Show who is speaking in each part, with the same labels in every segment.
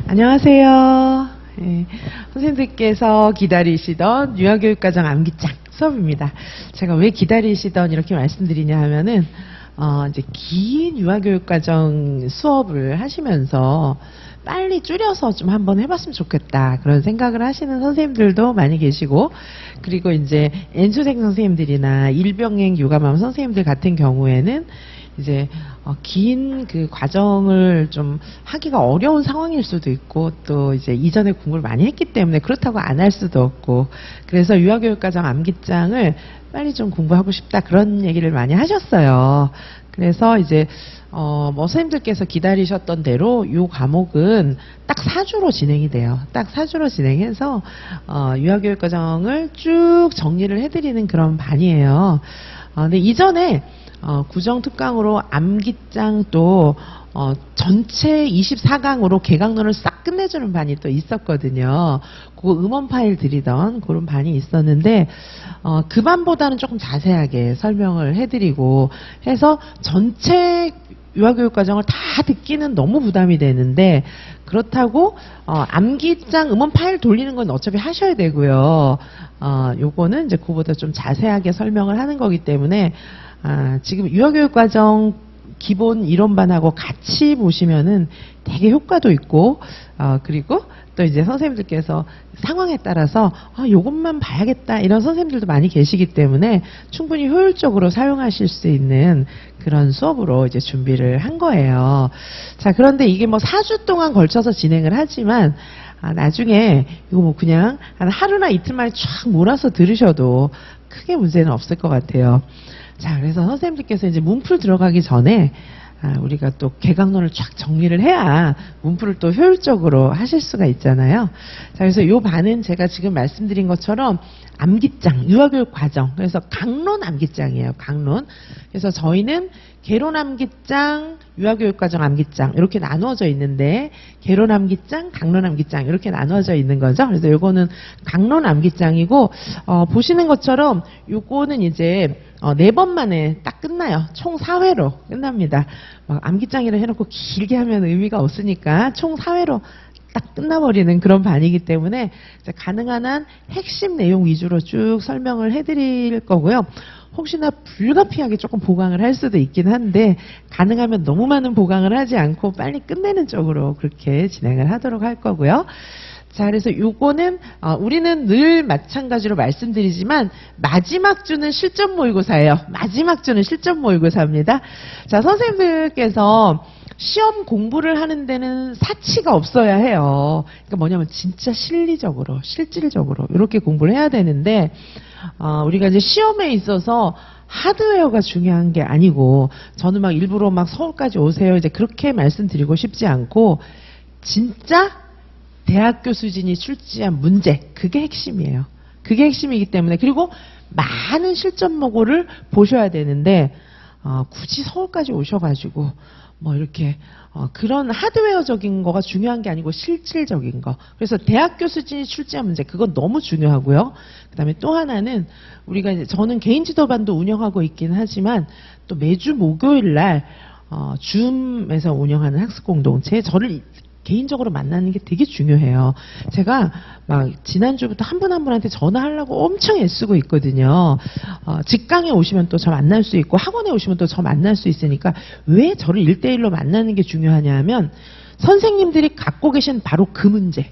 Speaker 1: 안녕하세요. 선생님들께서 기다리시던 유아교육과정 암기장 수업입니다. 제가 왜 기다리시던 이렇게 말씀드리냐 하면은 이제 긴 유아교육과정 수업을 하시면서 빨리 줄여서 좀 한번 해봤으면 좋겠다 그런 생각을 하시는 선생님들도 많이 계시고, 그리고 이제 N수생 선생님들이나 일병행 육아맘 선생님들 같은 경우에는 이제 긴 그 과정을 좀 하기가 어려운 상황일 수도 있고, 또 이제 이전에 공부를 많이 했기 때문에 그렇다고 안 할 수도 없고, 그래서 유아교육과정 암기장을 빨리 좀 공부하고 싶다 그런 얘기를 많이 하셨어요. 그래서 이제 뭐 선생님들께서 기다리셨던 대로 이 과목은 딱 4주로 진행이 돼요. 딱 4주로 진행해서 유아교육과정을 쭉 정리를 해드리는 그런 반이에요. 근데 이전에 구정특강으로 암기장도 전체 24강으로 개강론을 싹 끝내주는 반이 또 있었거든요. 그 음원 파일 드리던 그런 반이 있었는데 그 반보다는 조금 자세하게 설명을 해드리고 해서 전체 유아교육과정을 다 듣기는 너무 부담이 되는데, 그렇다고 암기장 음원 파일 돌리는 건 어차피 하셔야 되고요. 요거는 이제 그보다 좀 자세하게 설명을 하는 거기 때문에 지금 유아교육과정 기본 이론반하고 같이 보시면은 되게 효과도 있고, 그리고 또 이제 선생님들께서 상황에 따라서 요것만 봐야겠다 이런 선생님들도 많이 계시기 때문에 충분히 효율적으로 사용하실 수 있는 그런 수업으로 이제 준비를 한 거예요. 자, 그런데 이게 뭐 4주 동안 걸쳐서 진행을 하지만 나중에 이거 뭐 그냥 한 하루나 이틀 만에 쫙 몰아서 들으셔도 크게 문제는 없을 것 같아요. 자, 그래서 선생님들께서 이제 문풀 들어가기 전에 우리가 또 개강론을 쫙 정리를 해야 문풀을 또 효율적으로 하실 수가 있잖아요. 자, 그래서 이 반은 제가 지금 말씀드린 것처럼 암기장, 유아교육 과정, 그래서 강론 암기장이에요. 강론. 그래서 저희는 개론 암기장, 유아교육과정 암기장 이렇게 나누어져 있는데, 개론 암기장, 강론 암기장 이렇게 나누어져 있는 거죠. 그래서 요거는 강론 암기장이고, 보시는 것처럼 요거는 이제 4번 만에 딱 끝나요. 총 4회로 끝납니다. 막 암기장이라 해놓고 길게 하면 의미가 없으니까 총 4회로 딱 끝나버리는 그런 반이기 때문에 가능한 한 핵심 내용 위주로 쭉 설명을 해드릴 거고요. 혹시나 불가피하게 조금 보강을 할 수도 있긴 한데, 가능하면 너무 많은 보강을 하지 않고 빨리 끝내는 쪽으로 그렇게 진행을 하도록 할 거고요. 자, 그래서 요거는 우리는 늘 마찬가지로 말씀드리지만 마지막 주는 실전 모의고사예요. 마지막 주는 실전 모의고사입니다. 자, 선생님들께서 시험 공부를 하는 데는 사치가 없어야 해요. 그러니까 뭐냐면 진짜 실리적으로, 실질적으로 이렇게 공부를 해야 되는데, 우리가 이제 시험에 있어서 하드웨어가 중요한 게 아니고, 저는 막 일부러 막 서울까지 오세요 이제 그렇게 말씀드리고 싶지 않고, 진짜 대학교 수준이 출제한 문제, 그게 핵심이에요. 그게 핵심이기 때문에, 그리고 많은 실전 모고를 보셔야 되는데, 굳이 서울까지 오셔가지고 뭐 이렇게 그런 하드웨어적인 거가 중요한 게 아니고 실질적인 거. 그래서 대학교 수준이 출제한 문제, 그건 너무 중요하고요. 그다음에 또 하나는 우리가 이제 저는 개인 지도반도 운영하고 있긴 하지만 또 매주 목요일 날 줌에서 운영하는 학습 공동체, 저를 개인적으로 만나는 게 되게 중요해요. 제가 막 지난주부터 한 분 한 분한테 전화하려고 엄청 애쓰고 있거든요. 직강에 오시면 또 저 만날 수 있고, 학원에 오시면 또 저 만날 수 있으니까 왜 저를 1대1로 만나는 게 중요하냐 하면, 선생님들이 갖고 계신 바로 그 문제,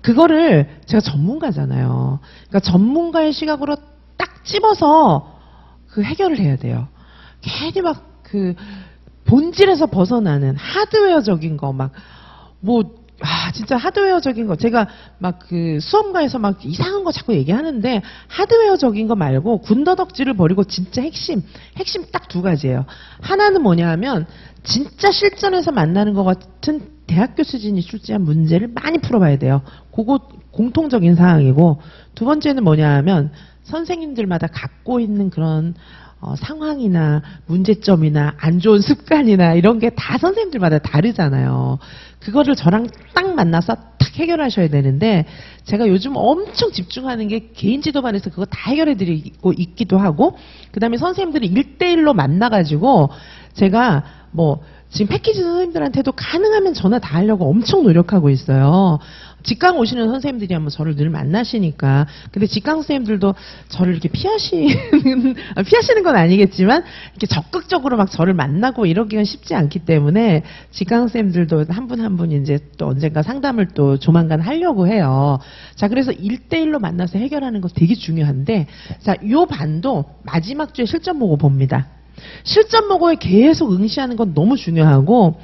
Speaker 1: 그거를 제가 전문가잖아요. 그러니까 전문가의 시각으로 딱 집어서 그 해결을 해야 돼요. 괜히 막 그 본질에서 벗어나는 하드웨어적인 거 진짜 하드웨어적인 거, 제가 막 그 수험가에서 막 이상한 거 자꾸 얘기하는데, 하드웨어적인 거 말고 군더덕지를 버리고 진짜 핵심 딱 2가지예요. 하나는 뭐냐 하면 진짜 실전에서 만나는 것 같은 대학교 수준이 출제한 문제를 많이 풀어봐야 돼요. 그거 공통적인 사항이고, 2번째는 뭐냐 하면 선생님들마다 갖고 있는 그런 상황이나 문제점이나 안 좋은 습관이나 이런 게 다 선생님들마다 다르잖아요. 그거를 저랑 딱 만나서 딱 해결하셔야 되는데, 제가 요즘 엄청 집중하는 게 개인 지도반에서 그거 다 해결해 드리고 있기도 하고, 그 다음에 선생님들이 1대1로 만나가지고 제가 뭐 지금 패키지 선생님들한테도 가능하면 전화 다 하려고 엄청 노력하고 있어요. 직강 오시는 선생님들이 한번 저를 늘 만나시니까. 근데 직강 선생님들도 저를 이렇게 피하시는 건 아니겠지만, 이렇게 적극적으로 막 저를 만나고 이러기가 쉽지 않기 때문에, 직강 선생님들도 한 분 한 분 이제 또 언젠가 상담을 또 조만간 하려고 해요. 자, 그래서 1대1로 만나서 해결하는 거 되게 중요한데, 자, 요 반도 마지막 주에 실전 보고 봅니다. 실전 보고에 계속 응시하는 건 너무 중요하고,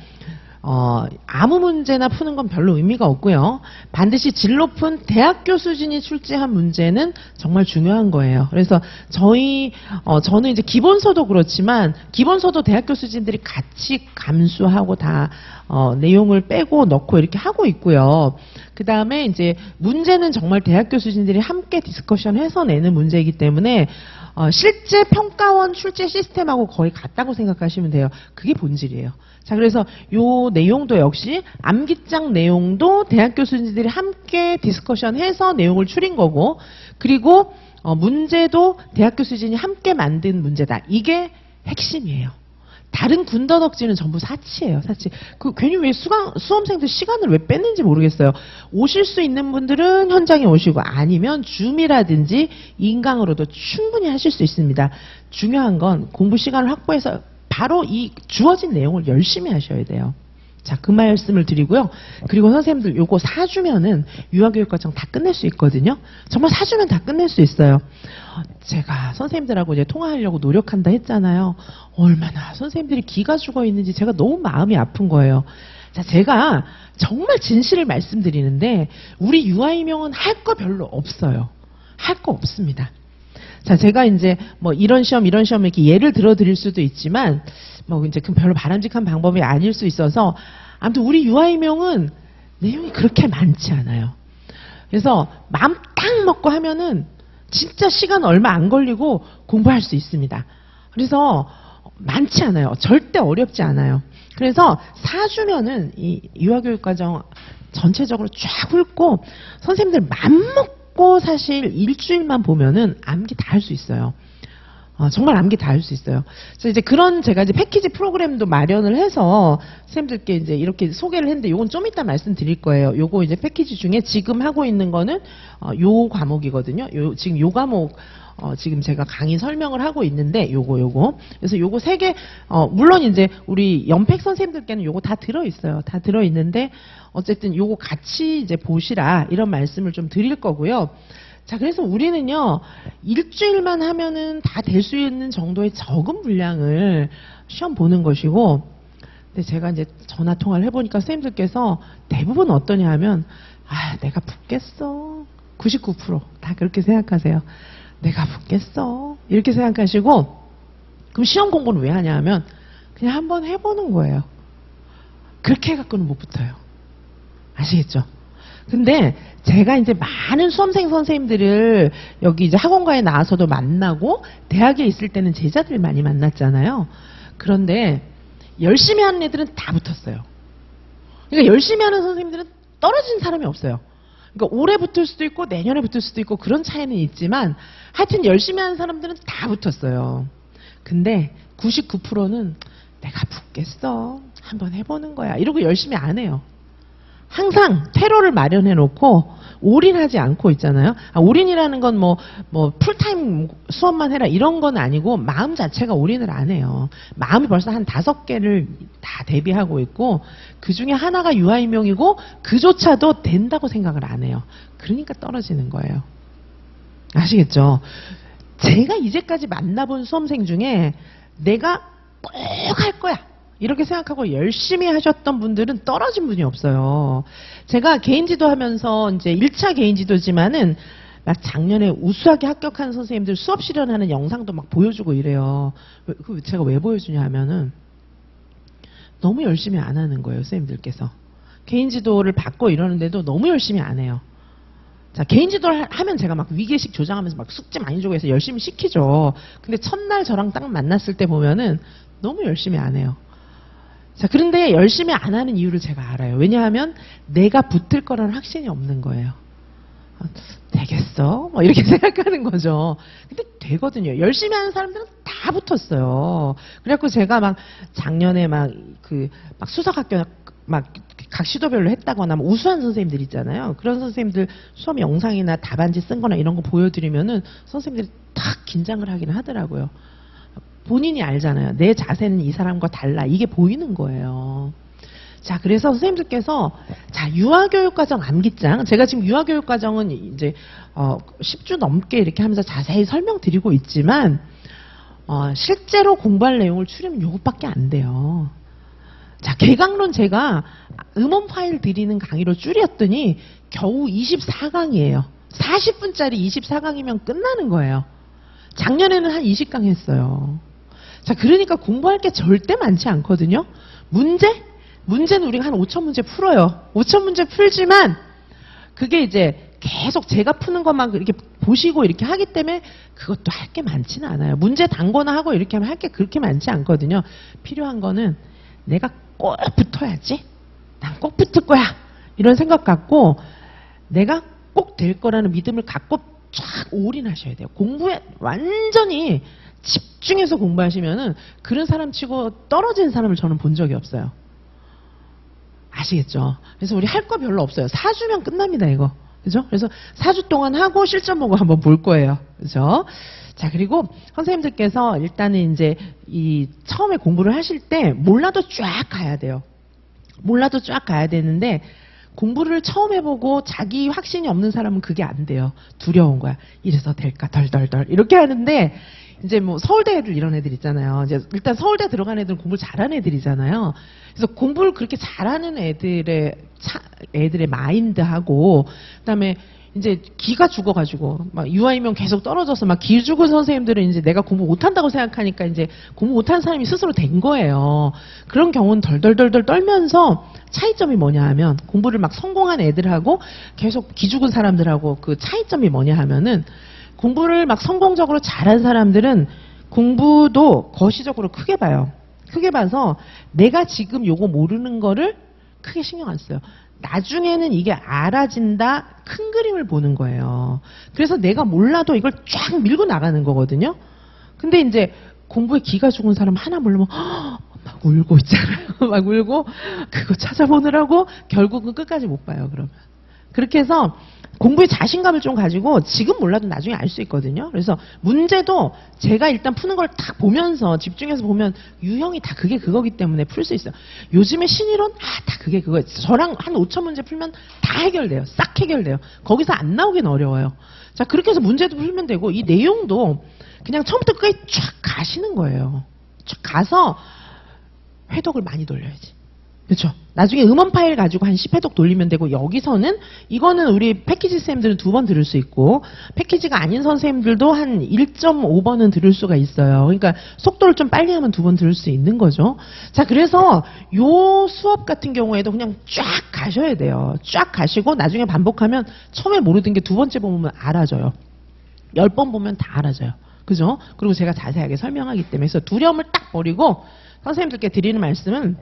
Speaker 1: 아무 문제나 푸는 건 별로 의미가 없고요. 반드시 질 높은 대학교 수준이 출제한 문제는 정말 중요한 거예요. 그래서 저는 이제 기본서도 그렇지만, 기본서도 대학교 수준들이 같이 감수하고 다, 내용을 빼고 넣고 이렇게 하고 있고요. 그 다음에 이제 문제는 정말 대학교 수준들이 함께 디스커션 해서 내는 문제이기 때문에, 실제 평가원 출제 시스템하고 거의 같다고 생각하시면 돼요. 그게 본질이에요. 자, 그래서 요 내용도 역시 암기장 내용도 대학교 수준들이 함께 디스커션해서 내용을 추린 거고, 그리고 문제도 대학교 수준이 함께 만든 문제다. 이게 핵심이에요. 다른 군더덕지는 전부 사치예요, 사치. 괜히 왜 수험생들 시간을 왜 뺐는지 모르겠어요. 오실 수 있는 분들은 현장에 오시고, 아니면 줌이라든지 인강으로도 충분히 하실 수 있습니다. 중요한 건 공부 시간을 확보해서 바로 이 주어진 내용을 열심히 하셔야 돼요. 자, 그 말씀을 드리고요. 그리고 선생님들 요거 사주면은 유아교육과정 다 끝낼 수 있거든요. 정말 사주면 다 끝낼 수 있어요. 제가 선생님들하고 이제 통화하려고 노력한다 했잖아요. 얼마나 선생님들이 기가 죽어 있는지 제가 너무 마음이 아픈 거예요. 자, 제가 정말 진실을 말씀드리는데, 우리 유아임용은 할 거 별로 없어요. 할 거 없습니다. 자, 제가 이제 뭐 이런 시험 이렇게 예를 들어 드릴 수도 있지만, 뭐 이제 그 별로 바람직한 방법이 아닐 수 있어서, 아무튼 우리 유아임용은 내용이 그렇게 많지 않아요. 그래서 마음 딱 먹고 하면은 진짜 시간 얼마 안 걸리고 공부할 수 있습니다. 그래서 많지 않아요. 절대 어렵지 않아요. 그래서 사주면은 이 유아교육과정 전체적으로 쫙 훑고, 선생님들 맘 먹고 사실 일주일만 보면은 암기 다 할 수 있어요. 정말 암기 다 할 수 있어요. 그래서 이제 제가 이제 패키지 프로그램도 마련을 해서 선생님들께 이제 이렇게 소개를 했는데, 요건 좀 이따 말씀드릴 거예요. 요거 이제 패키지 중에 지금 하고 있는 거는 요 과목이거든요. 지금 요 과목 지금 제가 강의 설명을 하고 있는데, 요거. 그래서 요거 3개, 물론 이제 우리 연팩 선생님들께는 요거 다 들어있어요. 다 들어있는데, 어쨌든 요거 같이 이제 보시라, 이런 말씀을 좀 드릴 거고요. 자, 그래서 우리는요, 일주일만 하면은 다 될 수 있는 정도의 적은 분량을 시험 보는 것이고, 근데 제가 이제 전화 통화를 해보니까 선생님들께서 대부분 어떠냐 하면, 내가 붙겠어. 99% 다 그렇게 생각하세요. 내가 붙겠어. 이렇게 생각하시고, 그럼 시험 공부는 왜 하냐 하면, 그냥 한번 해보는 거예요. 그렇게 해갖고는 못 붙어요. 아시겠죠? 근데 제가 이제 많은 수험생 선생님들을 여기 이제 학원가에 나와서도 만나고, 대학에 있을 때는 제자들 많이 만났잖아요. 그런데 열심히 하는 애들은 다 붙었어요. 그러니까 열심히 하는 선생님들은 떨어진 사람이 없어요. 그러니까 올해 붙을 수도 있고 내년에 붙을 수도 있고 그런 차이는 있지만, 하여튼 열심히 하는 사람들은 다 붙었어요. 근데 99%는 내가 붙겠어. 한번 해보는 거야. 이러고 열심히 안 해요. 항상 퇴로를 마련해 놓고 올인하지 않고 있잖아요. 올인이라는 건 뭐 풀타임 수업만 해라 이런 건 아니고, 마음 자체가 올인을 안 해요. 마음이 벌써 한 5개를 다 대비하고 있고, 그 중에 하나가 유아임용이고, 그조차도 된다고 생각을 안 해요. 그러니까 떨어지는 거예요. 아시겠죠? 제가 이제까지 만나본 수험생 중에 내가 꼭 할 거야, 이렇게 생각하고 열심히 하셨던 분들은 떨어진 분이 없어요. 제가 개인지도 하면서 이제 1차 개인지도지만은 막 작년에 우수하게 합격한 선생님들 수업 실현하는 영상도 막 보여주고 이래요. 제가 왜 보여주냐 하면은 너무 열심히 안 하는 거예요, 선생님들께서. 개인지도를 받고 이러는데도 너무 열심히 안 해요. 자, 개인지도를 하면 제가 막 위계식 조장하면서 막 숙제 많이 주고 해서 열심히 시키죠. 근데 첫날 저랑 딱 만났을 때 보면은 너무 열심히 안 해요. 자, 그런데 열심히 안 하는 이유를 제가 알아요. 왜냐하면 내가 붙을 거라는 확신이 없는 거예요. 되겠어? 뭐 이렇게 생각하는 거죠. 근데 되거든요. 열심히 하는 사람들은 다 붙었어요. 그래갖고 제가 막 작년에 막 수석학교 막 각 시도별로 했다거나 뭐 우수한 선생님들 있잖아요. 그런 선생님들 수업 영상이나 답안지 쓴 거나 이런 거 보여드리면은 선생님들이 탁 긴장을 하긴 하더라고요. 본인이 알잖아요. 내 자세는 이 사람과 달라. 이게 보이는 거예요. 자, 그래서 선생님들께서, 자, 유아교육과정 암기장. 제가 지금 유아교육과정은 이제, 10주 넘게 이렇게 하면서 자세히 설명드리고 있지만, 실제로 공부할 내용을 추리면 요것밖에 안 돼요. 자, 개강론 제가 음원 파일 드리는 강의로 줄였더니 겨우 24강이에요. 40분짜리 24강이면 끝나는 거예요. 작년에는 한 20강 했어요. 자, 그러니까 공부할 게 절대 많지 않거든요. 문제는 우리가 한 5천 문제 풀어요. 5천 문제 풀지만 그게 이제 계속 제가 푸는 것만 이렇게 보시고 이렇게 하기 때문에 그것도 할 게 많지는 않아요. 문제 단거나 하고 이렇게 하면 할 게 그렇게 많지 않거든요. 필요한 거는 내가 꼭 붙어야지. 난 꼭 붙을 거야. 이런 생각 갖고 내가 꼭 될 거라는 믿음을 갖고 쫙 올인하셔야 돼요. 공부에 완전히 집중해서 공부하시면은 그런 사람 치고 떨어진 사람을 저는 본 적이 없어요. 아시겠죠? 그래서 우리 할 거 별로 없어요. 4주면 끝납니다, 이거. 그죠? 그래서 4주 동안 하고 실전 보고 한번 볼 거예요. 그죠? 자, 그리고 선생님들께서 일단은 이제 처음에 공부를 하실 때 몰라도 쫙 가야 돼요. 몰라도 쫙 가야 되는데 공부를 처음 해보고 자기 확신이 없는 사람은 그게 안 돼요. 두려운 거야. 이래서 될까 덜덜덜 이렇게 하는데 이제 뭐 서울대 애들 이런 애들 있잖아요. 이제 일단 서울대 들어간 애들은 공부를 잘하는 애들이잖아요. 그래서 공부를 그렇게 잘하는 애들의 마인드하고 그다음에 이제 기가 죽어가지고 막 유아이면 계속 떨어져서 막 기 죽은 선생님들은 이제 내가 공부 못한다고 생각하니까 이제 공부 못하는 사람이 스스로 된 거예요. 그런 경우는 덜덜덜덜 떨면서 차이점이 뭐냐 하면 공부를 막 성공한 애들하고 계속 기 죽은 사람들하고 그 차이점이 뭐냐 하면은 공부를 막 성공적으로 잘한 사람들은 공부도 거시적으로 크게 봐요. 크게 봐서 내가 지금 요거 모르는 거를 크게 신경 안 써요. 나중에는 이게 알아진다, 큰 그림을 보는 거예요. 그래서 내가 몰라도 이걸 쫙 밀고 나가는 거거든요. 근데 이제 공부에 기가 죽은 사람 하나 모르면 막 울고 있잖아요. 막 울고 그거 찾아보느라고 결국은 끝까지 못 봐요. 그러면 그렇게 해서 공부에 자신감을 좀 가지고 지금 몰라도 나중에 알 수 있거든요. 그래서 문제도 제가 일단 푸는 걸 딱 보면서 집중해서 보면 유형이 다 그게 그거기 때문에 풀 수 있어요. 요즘에 신이론 다 그게 그거예요. 저랑 한 5천 문제 풀면 다 해결돼요. 싹 해결돼요. 거기서 안 나오긴 어려워요. 자, 그렇게 해서 문제도 풀면 되고 이 내용도 그냥 처음부터 끝까지 쫙 가시는 거예요. 쫙 가서 회독을 많이 돌려야지. 그렇죠. 나중에 음원 파일 가지고 한 10회독 돌리면 되고 여기서는 이거는 우리 패키지 쌤들은 2번 들을 수 있고 패키지가 아닌 선생님들도 한 1.5번은 들을 수가 있어요. 그러니까 속도를 좀 빨리 하면 2번 들을 수 있는 거죠. 자, 그래서 요 수업 같은 경우에도 그냥 쫙 가셔야 돼요. 쫙 가시고 나중에 반복하면 처음에 모르던 게 2번째 보면 알아져요. 10번 보면 다 알아져요. 그죠? 그리고 제가 자세하게 설명하기 때문에 그래서 두려움을 딱 버리고 선생님들께 드리는 말씀은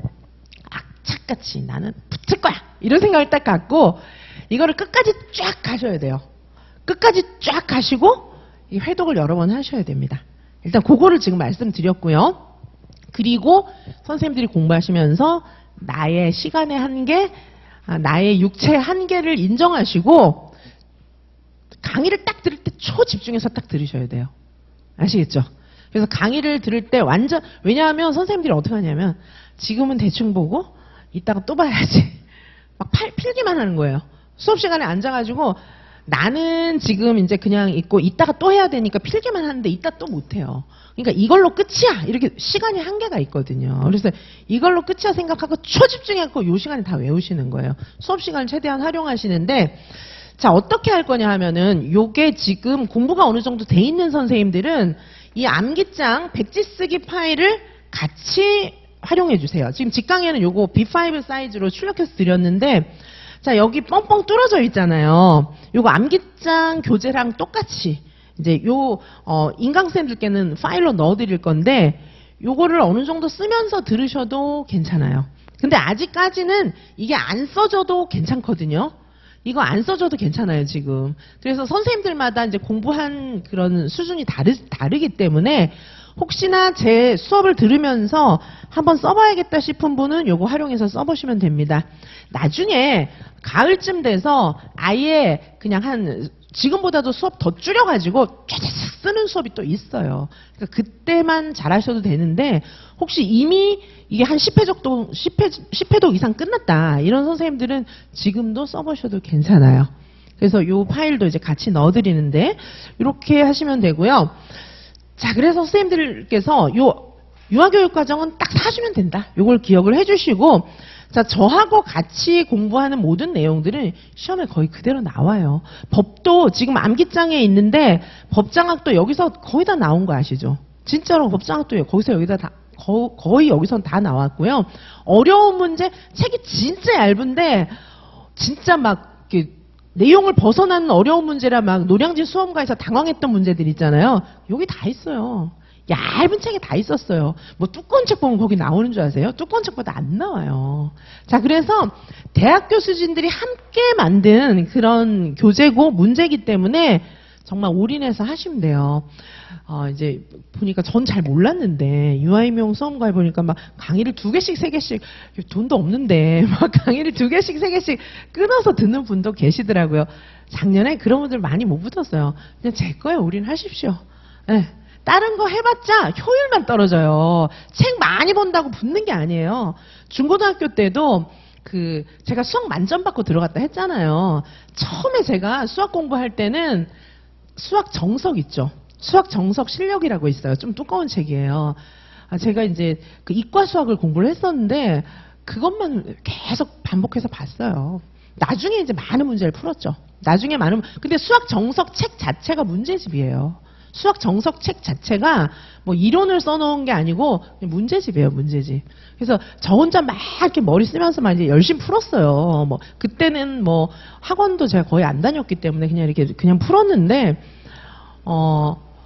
Speaker 1: 착같이 나는 붙을 거야 이런 생각을 딱 갖고 이거를 끝까지 쫙 가셔야 돼요. 끝까지 쫙 가시고 이 회독을 여러 번 하셔야 됩니다. 일단 그거를 지금 말씀드렸고요. 그리고 선생님들이 공부하시면서 나의 시간의 한계, 나의 육체의 한계를 인정하시고 강의를 딱 들을 때 초집중해서 딱 들으셔야 돼요. 아시겠죠? 그래서 강의를 들을 때 완전 왜냐하면 선생님들이 어떻게 하냐면 지금은 대충 보고 이따가 또 봐야지. 막 필기만 하는 거예요. 수업 시간에 앉아가지고 나는 지금 이제 그냥 있고 이따가 또 해야 되니까 필기만 하는데 이따 또 못해요. 그러니까 이걸로 끝이야. 이렇게 시간이 한계가 있거든요. 그래서 이걸로 끝이야 생각하고 초집중해갖고 요 시간에 다 외우시는 거예요. 수업 시간을 최대한 활용하시는데 자, 어떻게 할 거냐 하면은 요게 지금 공부가 어느 정도 돼 있는 선생님들은 이 암기장 백지 쓰기 파일을 같이 활용해 주세요. 지금 직강에는 요거 B5 사이즈로 출력해서 드렸는데 자, 여기 뻥뻥 뚫어져 있잖아요. 요거 암기장 교재랑 똑같이 이제 인강쌤들께는 파일로 넣어 드릴 건데 요거를 어느 정도 쓰면서 들으셔도 괜찮아요. 근데 아직까지는 이게 안 써져도 괜찮거든요. 이거 안 써줘도 괜찮아요, 지금. 그래서 선생님들마다 이제 공부한 그런 수준이 다르기 때문에 혹시나 제 수업을 들으면서 한번 써봐야겠다 싶은 분은 요거 활용해서 써보시면 됩니다. 나중에 가을쯤 돼서 아예 그냥 지금보다도 수업 더 줄여가지고 쫙쫙 쓰는 수업이 또 있어요. 그러니까 그때만 잘하셔도 되는데 혹시 이미 이게 한 10회독 이상 끝났다 이런 선생님들은 지금도 써보셔도 괜찮아요. 그래서 요 파일도 이제 같이 넣어드리는데 이렇게 하시면 되고요. 자, 그래서 선생님들께서 요 유아교육과정은 딱 사주면 된다. 요걸 기억을 해주시고, 자, 저하고 같이 공부하는 모든 내용들은 시험에 거의 그대로 나와요. 법도 지금 암기장에 있는데 법장학도 여기서 거의 다 나온 거 아시죠? 진짜로 법장학도 거기서 여기다 거의 여기서 다 나왔고요. 어려운 문제, 책이 진짜 얇은데 진짜 막 내용을 벗어나는 어려운 문제라 막 노량진 수험가에서 당황했던 문제들 있잖아요. 여기 다 있어요. 얇은 책에 다 있었어요. 뭐 두꺼운 책 보면 거기 나오는 줄 아세요? 두꺼운 책보다 안 나와요. 자, 그래서 대학교 수진들이 함께 만든 그런 교재고 문제이기 때문에 정말 올인해서 하시면 돼요. 이제 보니까 전 잘 몰랐는데 유아임용 수험가에 보니까 막 강의를 2개씩 3개씩 돈도 없는데 막 강의를 2개씩 3개씩 끊어서 듣는 분도 계시더라고요. 작년에 그런 분들 많이 못 붙었어요. 그냥 제 거에 올인하십시오. 네. 다른 거 해봤자 효율만 떨어져요. 책 많이 본다고 붙는 게 아니에요. 중고등학교 때도 제가 수학 만점 받고 들어갔다 했잖아요. 처음에 제가 수학 공부할 때는 수학 정석 있죠. 수학 정석 실력이라고 있어요. 좀 두꺼운 책이에요. 제가 이제 이과 수학을 공부를 했었는데 그것만 계속 반복해서 봤어요. 나중에 이제 많은 문제를 풀었죠. 근데 수학 정석 책 자체가 문제집이에요. 수학 정석 책 자체가 뭐 이론을 써놓은 게 아니고 문제집이에요, 문제집. 그래서 저 혼자 막 이렇게 머리 쓰면서 막 이제 열심히 풀었어요. 뭐 그때는 뭐 학원도 제가 거의 안 다녔기 때문에 그냥 풀었는데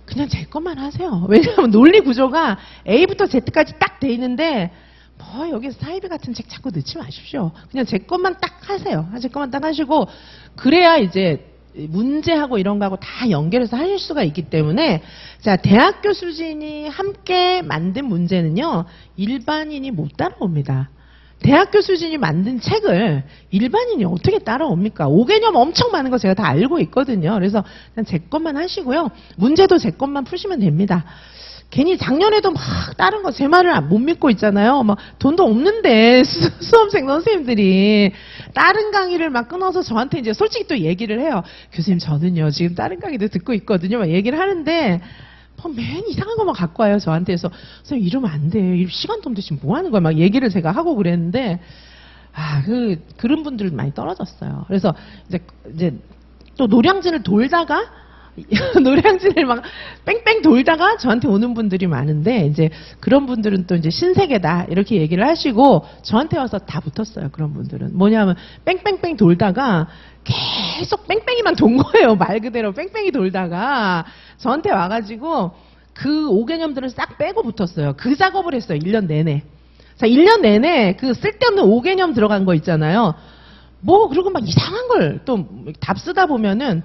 Speaker 1: 그냥 제 것만 하세요. 왜냐하면 논리 구조가 A부터 Z까지 딱 돼 있는데 뭐 여기서 사이비 같은 책 자꾸 넣지 마십시오. 그냥 제 것만 딱 하세요. 제 것만 딱 하시고 그래야 이제 문제하고 이런 거하고 다 연결해서 하실 수가 있기 때문에 자, 대학교 수진이 함께 만든 문제는요. 일반인이 못 따라옵니다. 대학교 수진이 만든 책을 일반인이 어떻게 따라옵니까? 5개념 엄청 많은 거 제가 다 알고 있거든요. 그래서 그냥 제 것만 하시고요. 문제도 제 것만 푸시면 됩니다. 괜히 작년에도 막 다른 거 제 말을 못 믿고 있잖아요. 막 돈도 없는데 수험생 선생님들이 다른 강의를 막 끊어서 저한테 이제 솔직히 또 얘기를 해요. 교수님 저는요 지금 다른 강의도 듣고 있거든요. 막 얘기를 하는데 맨 이상한 것만 갖고 와요 저한테. 해서 선생님 이러면 안 돼. 시간도 없는데 지금 뭐 하는 거야. 막 얘기를 제가 하고 그랬는데 그런 분들 많이 떨어졌어요. 그래서 이제 또 노량진을 돌다가 노량진을 막 뺑뺑 돌다가 저한테 오는 분들이 많은데 이제 그런 분들은 또 이제 신세계다 이렇게 얘기를 하시고 저한테 와서 다 붙었어요. 그런 분들은 뭐냐면 뺑뺑뺑 돌다가 계속 뺑뺑이만 돈 거예요. 말 그대로 뺑뺑이 돌다가 저한테 와가지고 그 5개념들을 싹 빼고 붙었어요. 그 작업을 했어요. 1년 내내. 자, 1년 내내 그 쓸데없는 5개념 들어간 거 있잖아요. 뭐 그리고 막 이상한 걸 또 답 쓰다 보면은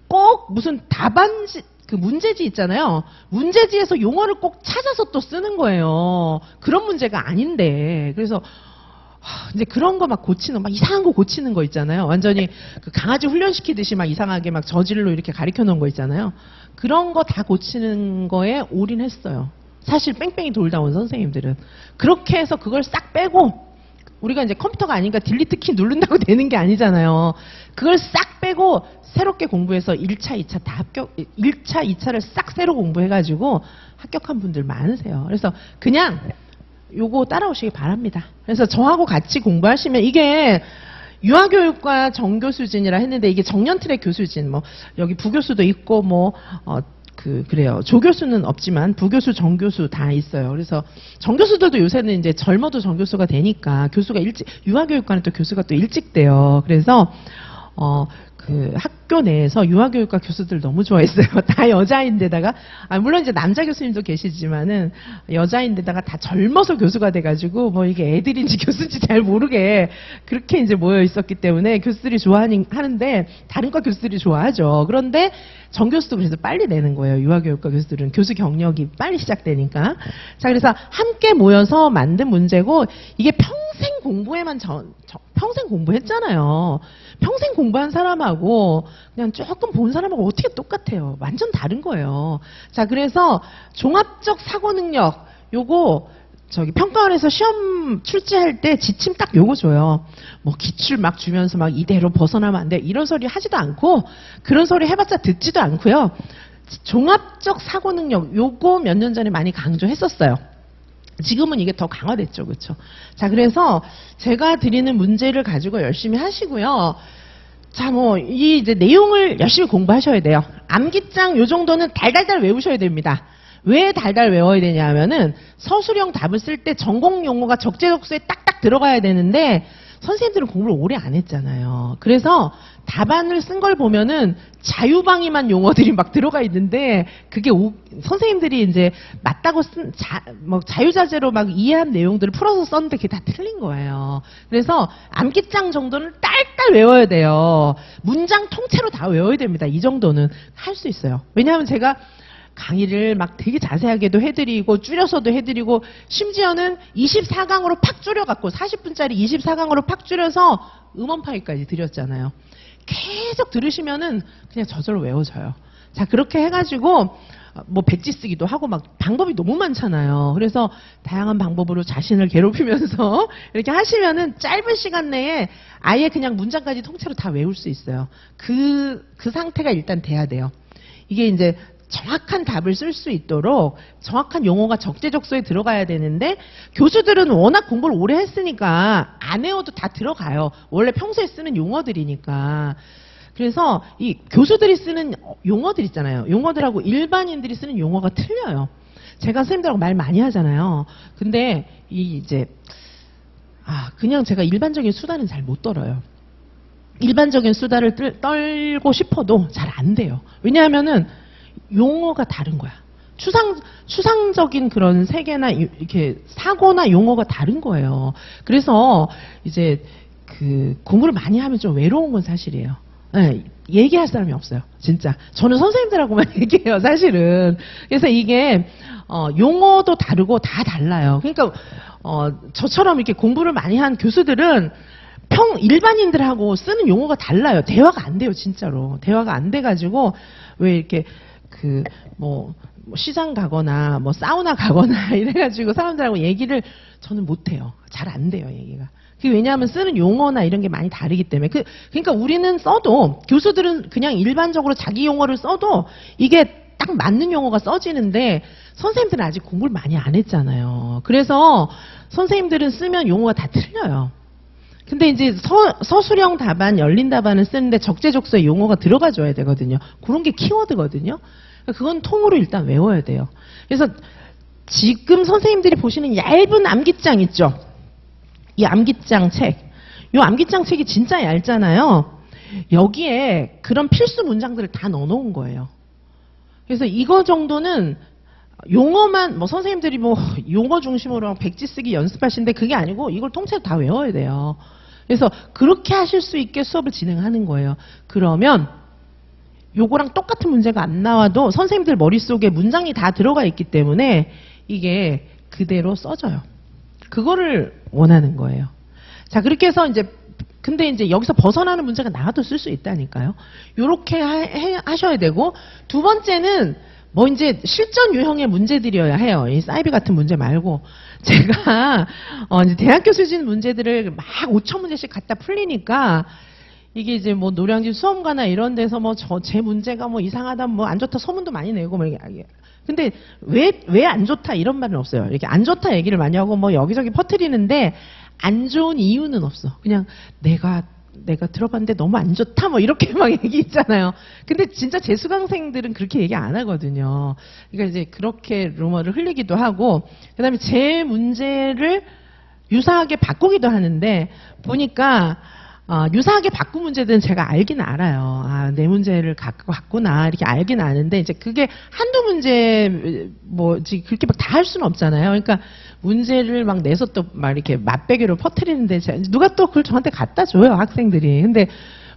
Speaker 1: 꼭 무슨 답안지 문제지 있잖아요. 문제지에서 용어를 꼭 찾아서 또 쓰는 거예요. 그런 문제가 아닌데. 그래서 이제 그런 거 막 막 이상한 거 고치는 거 있잖아요. 완전히 강아지 훈련시키듯이 막 이상하게 막 저질로 이렇게 가르쳐 놓은 거 있잖아요. 그런 거 다 고치는 거에 올인했어요. 사실 뺑뺑이 돌다 온 선생님들은. 그렇게 해서 그걸 싹 빼고 우리가 이제 컴퓨터가 아니니까 딜리트 키 누른다고 되는 게 아니잖아요. 그걸 싹 빼고 새롭게 공부해서 1차, 2차 다 1차, 2차를 싹 새로 공부해가지고 합격한 분들 많으세요. 그래서 그냥 요거 따라오시기 바랍니다. 그래서 저하고 같이 공부하시면 이게 유아교육과 정교수진이라 했는데 이게 정년틀의 교수진, 뭐 여기 부교수도 있고 그래요. 조교수는 없지만 부교수, 정교수 다 있어요. 그래서 정교수들도 요새는 이제 젊어도 정교수가 되니까 교수가 유아교육과는 또 교수가 또 일찍 돼요. 그래서 학교 학교 내에서 유아교육과 교수들 너무 좋아했어요. 다 여자인데다가, 물론 이제 남자 교수님도 계시지만은 여자인데다가 다 젊어서 교수가 돼가지고 뭐 이게 애들인지 교수인지 잘 모르게 그렇게 이제 모여 있었기 때문에 교수들이 하는데 다른 과 교수들이 좋아하죠. 그런데 전교수도 그래서 빨리 내는 거예요. 유아교육과 교수들은 교수 경력이 빨리 시작되니까. 자, 그래서 함께 모여서 만든 문제고 이게 평생 공부에만 평생 공부했잖아요. 평생 공부한 사람하고 그냥 조금 본 사람하고 어떻게 똑같아요. 완전 다른 거예요. 자, 그래서 종합적 사고 능력 요거 평가원에서 시험 출제할 때 지침 딱 요거 줘요. 뭐 기출 막 주면서 막 이대로 벗어나면 안 돼. 이런 소리 하지도 않고 그런 소리 해봤자 듣지도 않고요. 종합적 사고 능력 요거 몇 년 전에 많이 강조했었어요. 지금은 이게 더 강화됐죠. 그렇죠? 자, 그래서 제가 드리는 문제를 가지고 열심히 하시고요. 자, 이 이제 내용을 열심히 공부하셔야 돼요. 암기장 요 정도는 달달달 외우셔야 됩니다. 왜 달달 외워야 되냐 하면은 서술형 답을 쓸 때 전공 용어가 적재적소에 딱딱 들어가야 되는데 선생님들은 공부를 오래 안 했잖아요. 그래서 답안을 쓴 걸 보면은 자유방위만 용어들이 막 들어가 있는데 그게 선생님들이 이제 맞다고 쓴 자유자재로 막 이해한 내용들을 풀어서 썼는데 그게 다 틀린 거예요. 그래서 암기장 정도는 딸딸 외워야 돼요. 문장 통째로 다 외워야 됩니다. 이 정도는 할 수 있어요. 왜냐하면 제가 강의를 막 되게 자세하게도 해드리고 줄여서도 해드리고 심지어는 24강으로 팍 줄여갖고 40분짜리 24강으로 팍 줄여서 음원 파일까지 드렸잖아요. 계속 들으시면은 그냥 저절로 외워져요. 자, 그렇게 해가지고 뭐 백지 쓰기도 하고 막 방법이 너무 많잖아요. 그래서 다양한 방법으로 자신을 괴롭히면서 이렇게 하시면은 짧은 시간 내에 아예 그냥 문장까지 통째로 다 외울 수 있어요. 그 상태가 일단 돼야 돼요. 이게 이제 정확한 답을 쓸 수 있도록 정확한 용어가 적재적소에 들어가야 되는데 교수들은 워낙 공부를 오래 했으니까 안 외워도 다 들어가요. 원래 평소에 쓰는 용어들이니까. 그래서 이 교수들이 쓰는 용어들 있잖아요. 용어들하고 일반인들이 쓰는 용어가 틀려요. 제가 선생님들하고 말 많이 하잖아요. 근데 그냥 제가 일반적인 수다는 잘 못 떨어요. 일반적인 수다를 떨고 싶어도 잘 안 돼요. 왜냐하면은 용어가 다른 거야. 추상적인 그런 세계나 이렇게 사고나 용어가 다른 거예요. 그래서 이제 공부를 많이 하면 좀 외로운 건 사실이에요. 네, 얘기할 사람이 없어요. 진짜. 저는 선생님들하고만 얘기해요. 사실은. 그래서 이게 용어도 다르고 다 달라요. 그러니까 저처럼 이렇게 공부를 많이 한 교수들은 일반인들하고 쓰는 용어가 달라요. 대화가 안 돼요. 진짜로. 대화가 안 돼가지고 왜 이렇게 뭐 시장 가거나 뭐 사우나 가거나 이래가지고 사람들하고 얘기를 저는 못해요. 잘 안 돼요, 얘기가. 그게 왜냐하면 쓰는 용어나 이런 게 많이 다르기 때문에. 그러니까 우리는 써도 교수들은 그냥 일반적으로 자기 용어를 써도 이게 딱 맞는 용어가 써지는데 선생님들은 아직 공부를 많이 안 했잖아요. 그래서 선생님들은 쓰면 용어가 다 틀려요. 근데 이제 서술형 답안, 열린 답안을 쓰는데 적재적소에 용어가 들어가줘야 되거든요. 그런 게 키워드거든요. 그건 통으로 일단 외워야 돼요. 그래서 지금 선생님들이 보시는 얇은 암기장 있죠? 이 암기장 책. 이 암기장 책이 진짜 얇잖아요. 여기에 그런 필수 문장들을 다 넣어놓은 거예요. 그래서 이거 정도는 용어만 선생님들이 용어 중심으로 백지 쓰기 연습하시는데 그게 아니고 이걸 통째로 다 외워야 돼요. 그래서 그렇게 하실 수 있게 수업을 진행하는 거예요. 그러면 요거랑 똑같은 문제가 안 나와도 선생님들 머릿속에 문장이 다 들어가 있기 때문에 이게 그대로 써져요. 그거를 원하는 거예요. 자, 그렇게 해서 근데 이제 여기서 벗어나는 문제가 나와도 쓸 수 있다니까요. 요렇게 하셔야 되고, 두 번째는 이제 실전 유형의 문제들이어야 해요. 이 사이비 같은 문제 말고. 제가 이제 대학교 수준 문제들을 막 5,000문제씩 갖다 풀리니까 이게 이제 노량진 수험가나 이런 데서 제 문제가 이상하다, 안 좋다 소문도 많이 내고 이렇게. 근데 왜 안 좋다 이런 말은 없어요. 이렇게 안 좋다 얘기를 많이 하고 여기저기 퍼뜨리는데 안 좋은 이유는 없어. 그냥 내가 들어봤는데 너무 안 좋다 이렇게 막 얘기 있잖아요. 근데 진짜 재수강생들은 그렇게 얘기 안 하거든요. 그러니까 이제 그렇게 루머를 흘리기도 하고, 그다음에 제 문제를 유사하게 바꾸기도 하는데 보니까 유사하게 바꾼 문제들은 제가 알긴 알아요. 내 문제를 갖고 왔구나. 이렇게 알긴 아는데, 이제 그게 한두 문제, 그렇게 막 다 할 수는 없잖아요. 그러니까 문제를 막 내서 또 막 이렇게 맛배기로 퍼뜨리는데, 누가 또 그걸 저한테 갖다 줘요, 학생들이. 근데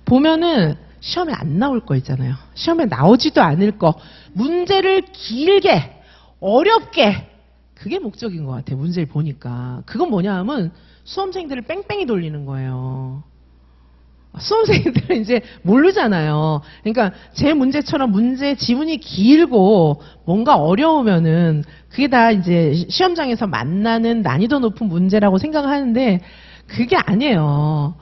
Speaker 1: 보면은 시험에 안 나올 거 있잖아요. 시험에 나오지도 않을 거. 문제를 길게, 어렵게. 그게 목적인 것 같아요. 문제를 보니까. 그건 뭐냐 하면 수험생들을 뺑뺑이 돌리는 거예요. 수험생들은 이제 모르잖아요. 그러니까 제 문제처럼 문제 지문이 길고 뭔가 어려우면은 그게 다 이제 시험장에서 만나는 난이도 높은 문제라고 생각을 하는데 그게 아니에요.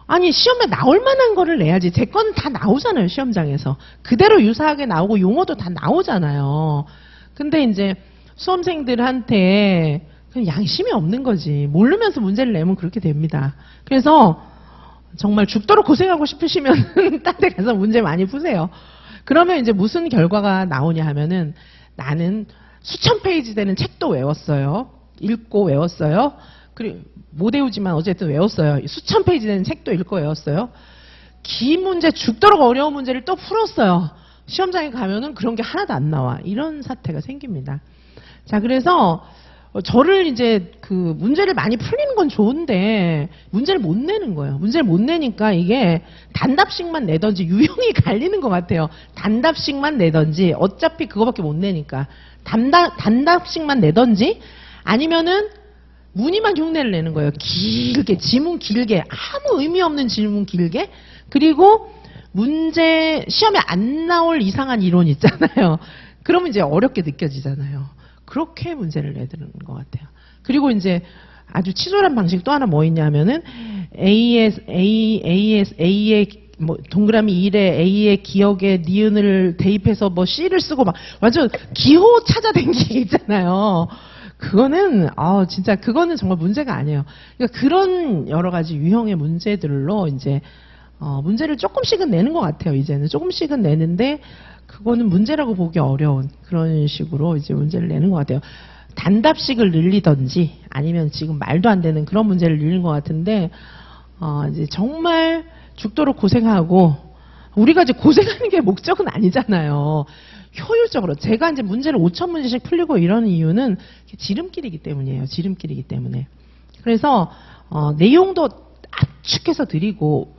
Speaker 1: 아니 시험에 나올 만한 거를 내야지. 제 건 다 나오잖아요. 시험장에서. 그대로 유사하게 나오고 용어도 다 나오잖아요. 근데 이제 수험생들한테 그냥 양심이 없는 거지. 모르면서 문제를 내면 그렇게 됩니다. 그래서 정말 죽도록 고생하고 싶으시면 딴 데 가서 문제 많이 푸세요. 그러면 이제 무슨 결과가 나오냐 하면은 나는 수천 페이지 되는 책도 외웠어요. 읽고 외웠어요. 그리고 못 외우지만 어쨌든 외웠어요. 수천 페이지 되는 책도 읽고 외웠어요. 긴 문제, 죽도록 어려운 문제를 또 풀었어요. 시험장에 가면은 그런 게 하나도 안 나와. 이런 사태가 생깁니다. 자, 그래서 저를 이제 그 문제를 많이 풀리는 건 좋은데 문제를 못 내는 거예요. 문제를 못 내니까 이게 단답식만 내던지 유형이 갈리는 것 같아요. 단답식만 내던지 어차피 그거밖에 못 내니까 단답식만 내던지 아니면은 무늬만 흉내를 내는 거예요. 길게 지문 길게 아무 의미 없는 질문 길게 그리고 문제 시험에 안 나올 이상한 이론 있잖아요. 그러면 이제 어렵게 느껴지잖아요. 그렇게 문제를 내드리는 것 같아요. 그리고 이제 아주 치졸한 방식 또 하나 뭐 있냐면은 A의 뭐 동그라미 1에 A의 기억에 니은을 대입해서 뭐 C를 쓰고 막 완전 기호 찾아다니기 있잖아요. 그거는 진짜 그거는 정말 문제가 아니에요. 그러니까 그런 여러 가지 유형의 문제들로 이제 문제를 조금씩은 내는 것 같아요. 이제는 조금씩은 내는데 그거는 문제라고 보기 어려운 그런 식으로 이제 문제를 내는 것 같아요. 단답식을 늘리던지 아니면 지금 말도 안 되는 그런 문제를 늘리는 것 같은데 이제 정말 죽도록 고생하고 우리가 이제 고생하는 게 목적은 아니잖아요. 효율적으로 제가 이제 문제를 5,000문제씩 풀리고 이런 이유는 지름길이기 때문이에요. 지름길이기 때문에. 그래서 내용도 압축해서 드리고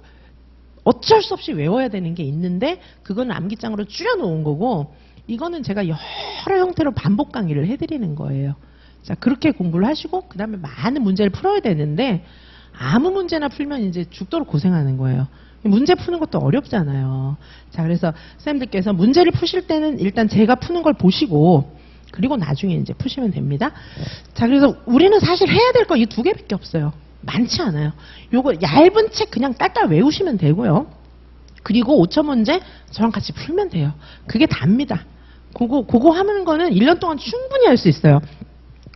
Speaker 1: 어쩔 수 없이 외워야 되는 게 있는데 그건 암기장으로 줄여놓은 거고 이거는 제가 여러 형태로 반복 강의를 해드리는 거예요. 자 그렇게 공부를 하시고 그 다음에 많은 문제를 풀어야 되는데 아무 문제나 풀면 이제 죽도록 고생하는 거예요. 문제 푸는 것도 어렵잖아요. 자 그래서 선생님들께서 문제를 푸실 때는 일단 제가 푸는 걸 보시고 그리고 나중에 이제 푸시면 됩니다. 자 그래서 우리는 사실 해야 될 거 이 두 개밖에 없어요. 많지 않아요. 요거 얇은 책 그냥 딸딸 외우시면 되고요. 그리고 5,000문제 저랑 같이 풀면 돼요. 그게 답니다. 그거 하는 거는 1년 동안 충분히 할 수 있어요.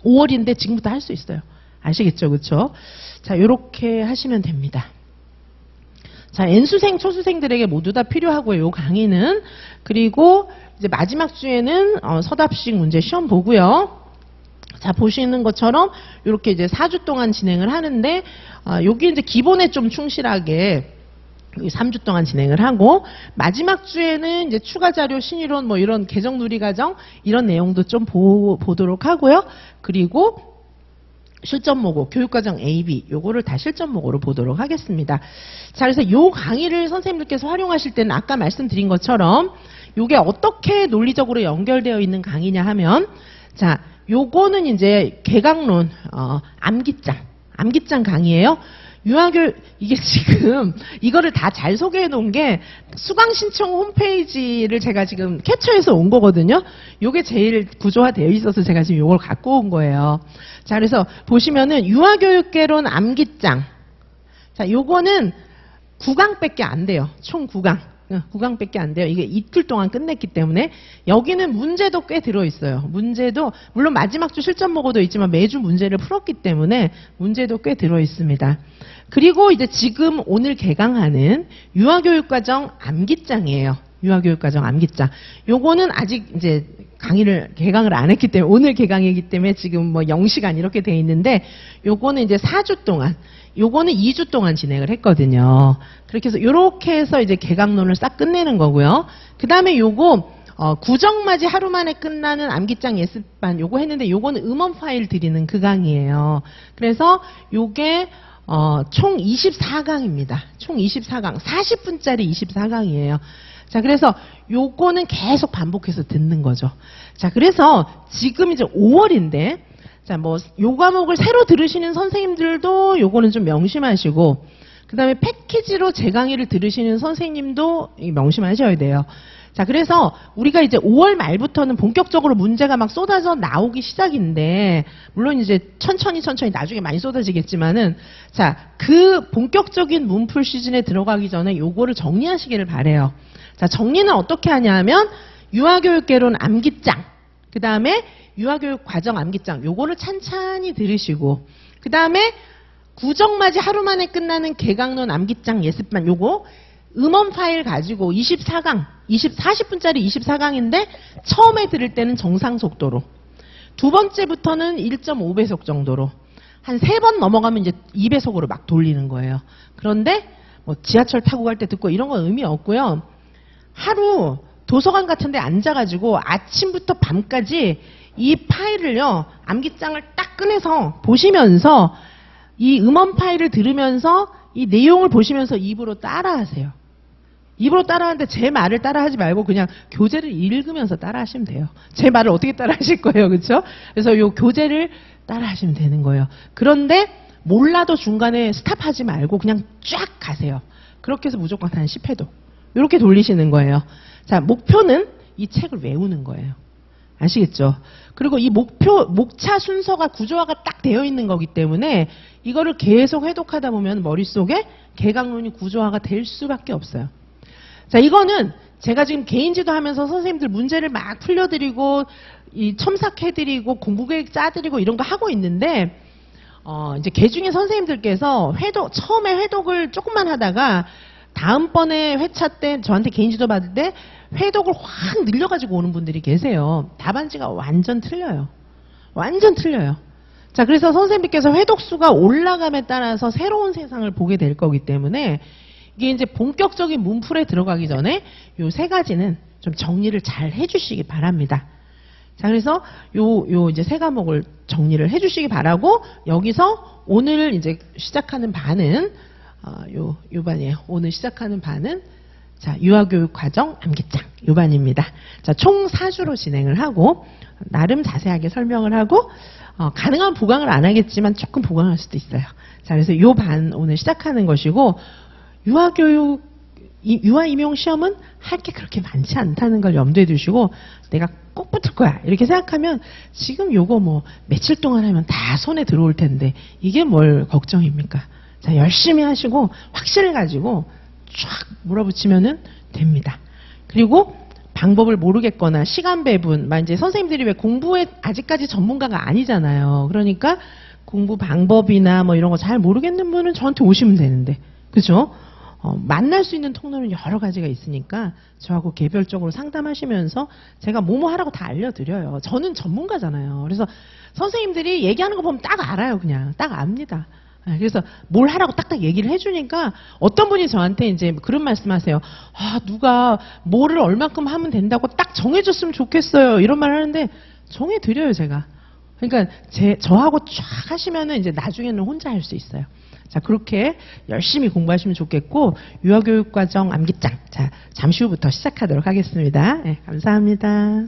Speaker 1: 5월인데 지금부터 할 수 있어요. 아시겠죠? 그렇죠? 자, 요렇게 하시면 됩니다. 자, N수생, 초수생들에게 모두 다 필요하고요. 요 강의는. 그리고 이제 마지막 주에는 서답식 문제 시험 보고요. 자, 보시는 것처럼 이렇게 이제 4주 동안 진행을 하는데 여기 이제 기본에 좀 충실하게 3주 동안 진행을 하고 마지막 주에는 이제 추가 자료, 신이론 뭐 이런 개정 누리 과정 이런 내용도 좀 보도록 하고요. 그리고 실전 모고, 교육과정 A, B 요거를 다 실전 모고로 보도록 하겠습니다. 자, 그래서 요 강의를 선생님들께서 활용하실 때는 아까 말씀드린 것처럼 요게 어떻게 논리적으로 연결되어 있는 강의냐 하면 자, 요거는 이제 개강론 암기장 강의예요. 유아교육 이게 지금 이거를 다 잘 소개해 놓은 게 수강 신청 홈페이지를 제가 지금 캡처해서 온 거거든요. 요게 제일 구조화되어 있어서 제가 지금 요걸 갖고 온 거예요. 자, 그래서 보시면은 유아교육개론 암기장. 자, 요거는 9강밖에 안 돼요. 총 9강. 9강밖에 안 돼요. 이게 이틀 동안 끝냈기 때문에 여기는 문제도 꽤 들어있어요. 문제도 물론 마지막 주 실전 모고도 있지만 매주 문제를 풀었기 때문에 문제도 꽤 들어있습니다. 그리고 이제 지금 오늘 개강하는 유아교육과정 암기장이에요. 유아교육과정 암기장. 요거는 아직 이제 개강을 안 했기 때문에, 오늘 개강이기 때문에 지금 뭐 0시간 이렇게 돼 있는데, 요거는 이제 4주 동안, 요거는 2주 동안 진행을 했거든요. 그렇게 해서 요렇게 해서 이제 개강론을 싹 끝내는 거고요. 그 다음에 요거, 구정맞이 하루 만에 끝나는 암기장 예습반 요거 했는데, 요거는 음원 파일 드리는 그 강의예요. 그래서 요게 총 24강입니다. 총 24강. 40분짜리 24강이에요. 자, 그래서 요거는 계속 반복해서 듣는 거죠. 자, 그래서 지금 이제 5월인데, 자, 뭐, 요 과목을 새로 들으시는 선생님들도 요거는 좀 명심하시고, 그 다음에 패키지로 제 강의를 들으시는 선생님도 명심하셔야 돼요. 자, 그래서 우리가 이제 5월 말부터는 본격적으로 문제가 막 쏟아져 나오기 시작인데, 물론 이제 천천히 나중에 많이 쏟아지겠지만은, 자, 그 본격적인 문풀 시즌에 들어가기 전에 요거를 정리하시기를 바래요. 자, 정리는 어떻게 하냐면, 유아교육개론 암기장, 그 다음에 유아교육 과정 암기장, 요거를 찬찬히 들으시고, 그 다음에 구정맞이 하루 만에 끝나는 개강론 암기장 예습반, 요거 음원 파일 가지고 24강, 40분짜리 24강인데 처음에 들을 때는 정상 속도로, 두 번째부터는 1.5배속 정도로, 한 3번 넘어가면 이제 2배속으로 막 돌리는 거예요. 그런데 뭐 지하철 타고 갈 때 듣고 이런 건 의미 없고요. 하루 도서관 같은 데 앉아가지고 아침부터 밤까지 이 파일을요, 암기장을 딱 꺼내서 보시면서 이 음원 파일을 들으면서 이 내용을 보시면서 입으로 따라하세요. 입으로 따라하는데 제 말을 따라하지 말고 그냥 교재를 읽으면서 따라하시면 돼요. 제 말을 어떻게 따라하실 거예요, 그렇죠? 그래서 요 교재를 따라하시면 되는 거예요. 그런데 몰라도 중간에 스탑하지 말고 그냥 쫙 가세요. 그렇게 해서 무조건 한 10회도 이렇게 돌리시는 거예요. 자, 목표는 이 책을 외우는 거예요. 아시겠죠? 그리고 이 목차 순서가 구조화가 딱 되어 있는 거기 때문에 이거를 계속 회독하다 보면 머릿속에 개강론이 구조화가 될 수밖에 없어요. 자, 이거는 제가 지금 개인 지도하면서 선생님들 문제를 막 풀려드리고 이 첨삭해드리고 공부계획 짜드리고 이런 거 하고 있는데, 이제 개중에 선생님들께서 처음에 회독을 조금만 하다가 다음번에 회차 때 저한테 개인 지도 받을 때 회독을 확 늘려가지고 오는 분들이 계세요. 답안지가 완전 틀려요. 완전 틀려요. 자, 그래서 선생님께서 회독수가 올라감에 따라서 새로운 세상을 보게 될 거기 때문에 이게 이제 본격적인 문풀에 들어가기 전에 요 3가지는 좀 정리를 잘 해주시기 바랍니다. 자, 그래서 요 이제 3과목을 정리를 해주시기 바라고, 여기서 오늘 이제 시작하는 반은 요 반이에요. 오늘 시작하는 반은 자, 유아교육 과정 암기장 요 반입니다. 자, 총 4주로 진행을 하고 나름 자세하게 설명을 하고 가능한 보강을 안 하겠지만 조금 보강할 수도 있어요. 자, 그래서 요 반 오늘 시작하는 것이고, 유아교육 유아 임용 시험은 할 게 그렇게 많지 않다는 걸 염두에 두시고, 내가 꼭 붙을 거야 이렇게 생각하면 지금 요거 뭐 며칠 동안 하면 다 손에 들어올 텐데 이게 뭘 걱정입니까? 자, 열심히 하시고 확신을 가지고 쫙 몰아붙이면은 됩니다. 그리고 방법을 모르겠거나 시간 배분, 이제 선생님들이 왜 공부에 아직까지 전문가가 아니잖아요. 그러니까 공부 방법이나 뭐 이런 거 잘 모르겠는 분은 저한테 오시면 되는데, 그죠? 만날 수 있는 통로는 여러 가지가 있으니까 저하고 개별적으로 상담하시면서 제가 뭐뭐 하라고 다 알려드려요. 저는 전문가잖아요. 그래서 선생님들이 얘기하는 거 보면 딱 알아요. 그냥 딱 압니다. 그래서 뭘 하라고 딱딱 얘기를 해주니까 어떤 분이 저한테 이제 그런 말씀하세요. 누가 뭐를 얼마큼 하면 된다고 딱 정해줬으면 좋겠어요. 이런 말 하는데 정해드려요, 제가. 그러니까 저하고 쫙 하시면은 이제 나중에는 혼자 할 수 있어요. 자, 그렇게 열심히 공부하시면 좋겠고, 유아교육과정 암기장. 자, 잠시 후부터 시작하도록 하겠습니다. 네, 감사합니다.